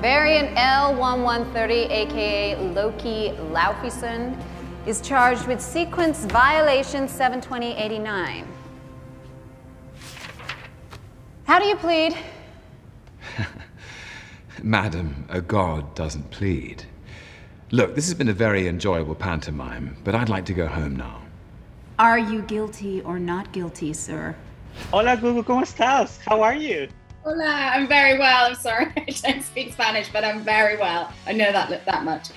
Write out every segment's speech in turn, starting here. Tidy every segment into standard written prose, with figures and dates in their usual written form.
Variant L1130, aka Loki Laufeyson, is charged with sequence violation 72089. How do you plead? Madam, a god doesn't plead. Look, this has been a very enjoyable pantomime, but I'd like to go home now. Are you guilty or not guilty, sir? Hola, Gugu, ¿cómo estás? How are you? Hola, I'm very well. I'm sorry, I don't speak Spanish, but I'm very well. I know that much.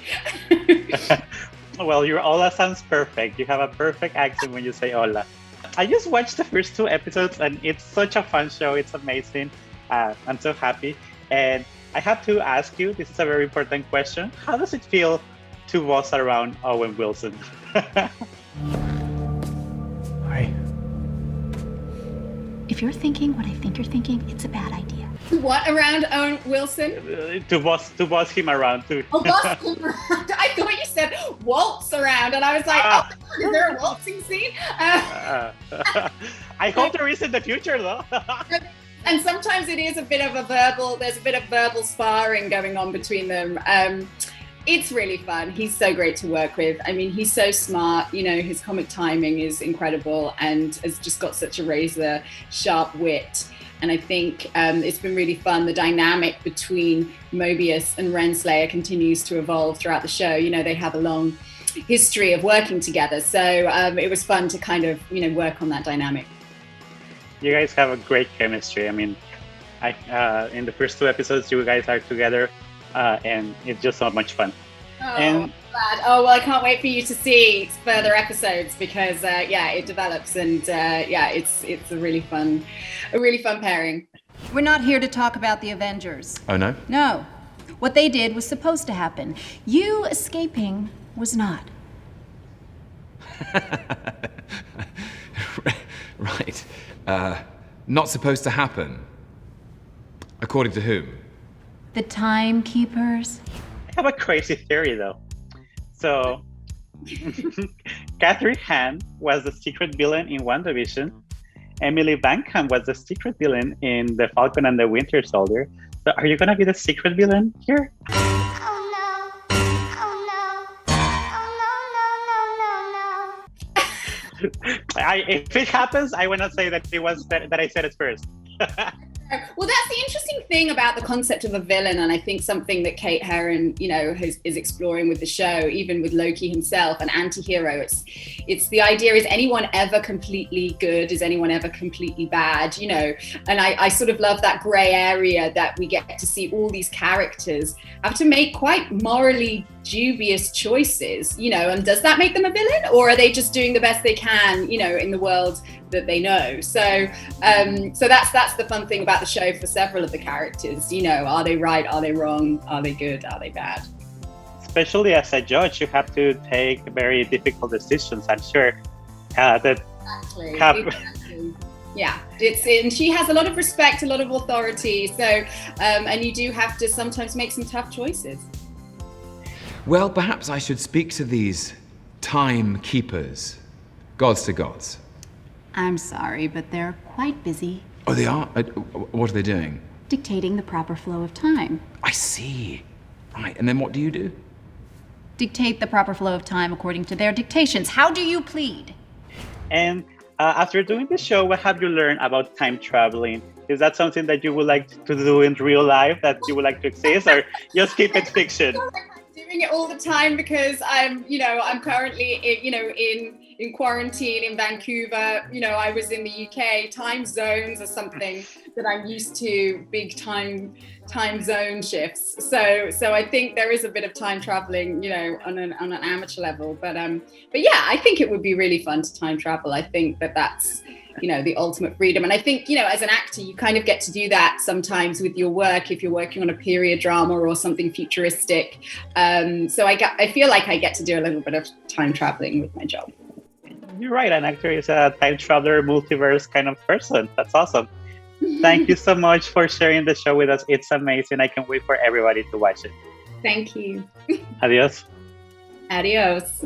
Well, your hola sounds perfect. You have a perfect accent when you say hola. I just watched the first 2 episodes, and it's such a fun show. It's amazing. I'm so happy. And I have to ask you, this is a very important question. How does it feel to boss around Owen Wilson? Hi. If you're thinking what I think you're thinking, it's a bad idea. What around Owen Wilson? To boss him around too. Oh, boss him around. I thought you said waltz around, and I was like, oh, is there a waltzing scene? I hope there is in the future, though. And sometimes it is there's a bit of verbal sparring going on between them. It's really fun. He's so great to work with. I mean, he's so smart. You know, his comic timing is incredible and has just got such a razor sharp wit. And I think it's been really fun. The dynamic between Mobius and Renslayer continues to evolve throughout the show. You know, they have a long history of working together. So it was fun to kind of, you know, work on that dynamic. You guys have a great chemistry. I mean, in the first 2 episodes, you guys are together. And it's just so much fun. Oh, and glad. Oh, well, I can't wait for you to see further episodes because, it develops and, it's a really fun pairing. We're not here to talk about the Avengers. Oh, no? No. What they did was supposed to happen. You escaping was not. Right. Not supposed to happen. According to whom? The timekeepers. I have a crazy theory, though. So, Catherine Hahn was the secret villain in WandaVision. Emily Bankham was the secret villain in The Falcon and the Winter Soldier. So, are you going to be the secret villain here? Oh no. Oh no. Oh no, no, no, no, no. If it happens, I want to say that that I said it first. Well, that's the interesting thing about the concept of a villain, and I think something that Kate Herron, you know, is exploring with the show, even with Loki himself, an anti-hero. It's the idea: is anyone ever completely good? Is anyone ever completely bad? You know, and I sort of love that grey area that we get to see all these characters have to make quite morally dubious choices, you know, and does that make them a villain, or are they just doing the best they can, you know, in the world that they know? So that's the fun thing about the show for several of the characters. You know, are they right? Are they wrong? Are they good? Are they bad? Especially as a judge, you have to take very difficult decisions. I'm sure Exactly. Yeah, and she has a lot of respect, a lot of authority. So, and you do have to sometimes make some tough choices. Well, perhaps I should speak to these timekeepers. Gods to gods. I'm sorry, but they're quite busy. Oh, they are? What are they doing? Dictating the proper flow of time. I see. Right, and then what do you do? Dictate the proper flow of time according to their dictations. How do you plead? And after doing the show, what have you learned about time traveling? Is that something that you would like to do in real life, that you would like to exist, or just keep it fiction? Doing it all the time because I'm currently in quarantine in Vancouver. You know, I was in the UK. Time zones are something that I'm used to, big time zone shifts. So I think there is a bit of time traveling, you know, on an amateur level. But yeah, I think it would be really fun to time travel. I think that's, you know, the ultimate freedom. And I think, you know, as an actor, you kind of get to do that sometimes with your work if you're working on a period drama or something futuristic. So I feel like I get to do a little bit of time traveling with my job. You're right. An actor is a time traveler, multiverse kind of person. That's awesome. Thank you so much for sharing the show with us. It's amazing. I can't wait for everybody to watch it. Thank you. Adios. Adios.